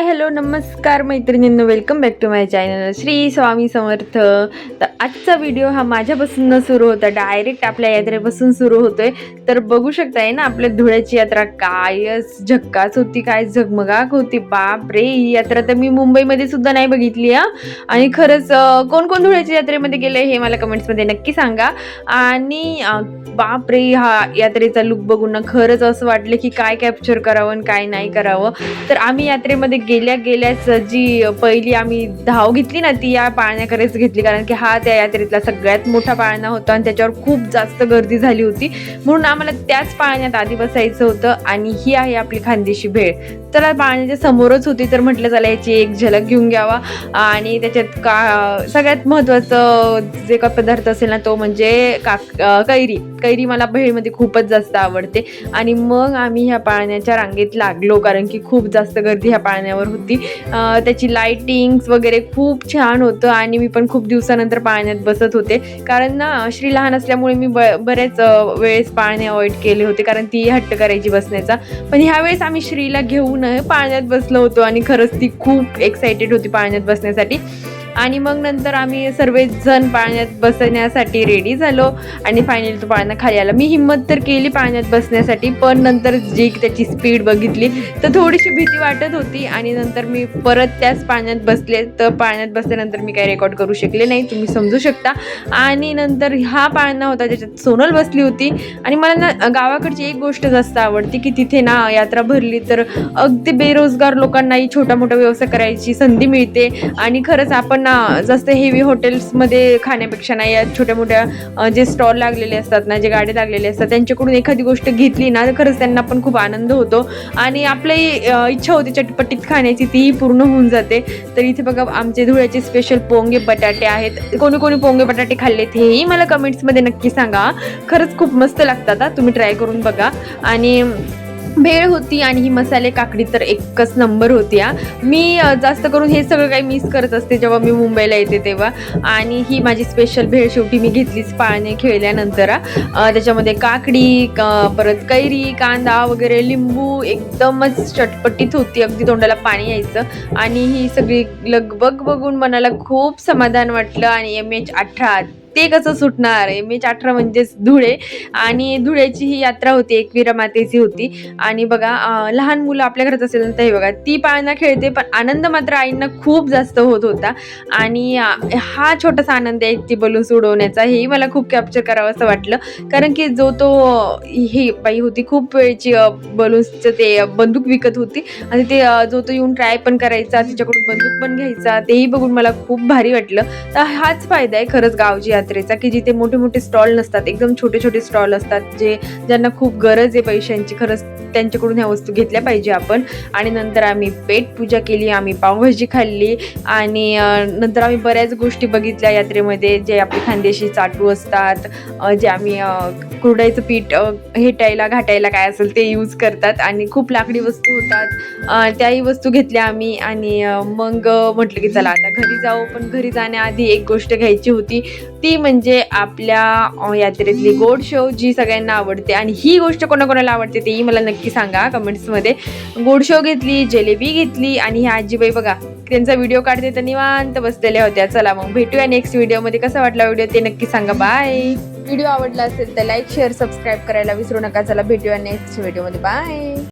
हाय hello नमस्कार मैत्रिणींनो, welcome back to my channel Shri Swami Samarth. तर आजचा व्हिडिओ हा माझ्यापासून सुरू होता, डायरेक्ट आपल्या यात्रेपासून सुरू होतोय. तर बघू शकताय ना आपल्या धुळ्याची यात्रा कायच झक्काच होती, काय झगमगाट होती. बाप रे, ही यात्रा तर मी मुंबईमध्ये सुद्धा नाही बघितली आणि खरंच कोण कोण धुळ्याच्या यात्रेमध्ये गेले हे मला कमेंट्समध्ये नक्की सांगा. आणि बाप रे, हा यात्रेचा लुक बघून ना खरंच असं वाटलं की काय कॅप्चर करावं आणि काय नाही करावं. तर आम्ही यात्रेमध्ये गेल्याच जी पहिली आम्ही धाव घेतली ना ती या पाळण्याकडेच घेतली, कारण की हा त्या यात्रेतला सगळ्यात मोठा पाळणा होता आणि त्याच्यावर खूप जास्त गर्दी झाली होती, म्हणून आम्हाला त्याच पाळण्यात आधी बसायचं होतं. आणि ही आहे आपली खानदेशी भेळ. तर पाळण्याच्या समोरच होती, तर म्हटलं चला याची एक झलक घेऊन घ्यावा. आणि त्याच्यात सगळ्यात महत्त्वाचं जे का पदार्थ असेल ना तो म्हणजे कैरी मला भेळमध्ये खूपच जास्त आवडते. आणि मग आम्ही ह्या पाळण्याच्या रांगेत लागलो, कारण की खूप जास्त गर्दी ह्या पाळण्यावर होती. त्याची लाइटिंग्स वगैरे खूप छान होतं आणि मी पण खूप दिवसानंतर पाळण्यात बसत होते, कारण ना श्री लहान असल्यामुळे मी बरेच वेळेस पाळणे अवॉइड केले होते, कारण ती हट्ट करायची बसण्याचा. पण ह्यावेळेस आम्ही श्रीला घेऊन पाळण्यात बसलो होतो आणि खरंच ती खूप एक्साइटेड होती पाळण्यात बसण्यासाठी. आणि मग नंतर आम्ही सर्वजण पाळण्यात बसण्यासाठी रेडी झालो आणि फायनली तो पाळणा खाली आला. मी हिंमत तर केली पाळण्यात बसण्यासाठी, पण नंतर जी त्याची स्पीड बघितली तर थोडीशी भीती वाटत होती. आणि नंतर मी परत त्याच पाळण्यात बसले, तर पाळण्यात बसल्यानंतर मी काही रेकॉर्ड करू शकले नाही, तुम्ही समजू शकता. आणि नंतर हा पाळणा होता ज्याच्यात सोनल बसली होती. आणि मला ना गावाकडची एक गोष्ट जास्त आवडते की तिथे ना यात्रा भरली तर अगदी बेरोजगार लोकांनाही छोटा मोठा व्यवसाय करायची संधी मिळते. आणि खरंच आपण ना जास्त हेवी हॉटेल्समध्ये खाण्यापेक्षा ना या छोट्या मोठ्या जे स्टॉल लागलेले असतात ना, जे गाडे लागलेले असतात त्यांच्याकडून एखादी गोष्ट घेतली ना तर खरंच त्यांना पण खूप आनंद होतो आणि आपली इच्छा होती चटपटीत खाण्याची, तीही पूर्ण होऊन जाते. तर इथे बघा आमचे धुळ्याचे स्पेशल पोंगे बटाटे आहेत. कोणी कोणी पोंगे बटाटे खाल्लेत हेही मला कमेंट्समध्ये नक्की सांगा. खरंच खूप मस्त लागतात, तुम्ही ट्राय करून बघा. आणि भेळ होती आणि ही मसाले काकडी तर एकच नंबर होती. मी जास्त करून हे सगळं काही मिस करत असते जेव्हा मी मुंबईला येते तेव्हा. आणि ही माझी स्पेशल भेळ शेवटी मी घेतलीच पाळणे खेळल्यानंतर. त्याच्यामध्ये काकडी, परत कैरी, कांदा वगैरे, लिंबू, एकदमच चटपटीत होती, अगदी तोंडाला पाणी यायचं. आणि ही सगळी लगबग बघून मनाला खूप समाधान वाटलं. आणि MH18 ते कसं सुटणार, MH18 म्हणजेच धुळे. आणि धुळ्याची ही यात्रा होती, एकविरा मातेची होती. आणि बघा लहान मुलं आपल्या घरात असेल तर हे बघा ती पाळणा खेळते, पण आनंद मात्र आईंना खूप जास्त होत होता. आणि हा छोटासा आनंद आहे ती बलून्स उडवण्याचा, हेही मला खूप कॅप्चर करावं असं वाटलं, कारण की ही बाई होती खूप वेळची बलून्सचं ते बंदूक विकत होती. आणि ते जो तो येऊन ट्राय पण करायचा, तिच्याकडून बंदूक पण घ्यायचा, तेही बघून मला खूप भारी वाटलं. तर हाच फायदा आहे खरंच गावची यात्रेचा, की जिथे मोठे मोठे स्टॉल नसतात, एकदम छोटे छोटे स्टॉल असतात, ज्यांना खूप गरज आहे पैशांची, खरंच त्यांच्याकडून ह्या वस्तू घेतल्या पाहिजे आपण. आणि नंतर आम्ही पेट पूजा केली, आम्ही पावभाजी खाल्ली. आणि नंतर आम्ही बऱ्याच गोष्टी बघितल्या यात्रेमध्ये, जे आपले खानदेशी चाटू असतात, जे आम्ही कुरडाईचं पीठ हेटायला घाटायला काय असेल ते यूज करतात. आणि खूप लाकडी वस्तू होतात, त्याही वस्तू घेतल्या आम्ही. आणि मग म्हटलं की चला आता घरी जाऊ. पण घरी जाण्याआधी एक गोष्ट घ्यायची होती, ती म्हणजे आपल्या यात्रेतली गोड शेव, जी सगळ्यांना आवडते. आणि ही गोष्ट कोणाकोणाला आवडते तेही मला नक्की सांगा कमेंट्समध्ये. गोड शेव घेतली, जिलेबी घेतली. आणि ह्या आजीबाई बघा त्यांचा व्हिडिओ काढते तर निवांत बसलेल्या होत्या. चला मग भेटूया नेक्स्ट व्हिडिओमध्ये. कसा वाटला व्हिडिओ ते नक्की सांगा. बाय. व्हिडिओ आवडला असेल तर लाईक, शेअर, सबस्क्राईब करायला विसरू नका. चला भेटूया नेक्स्ट व्हिडिओमध्ये. बाय.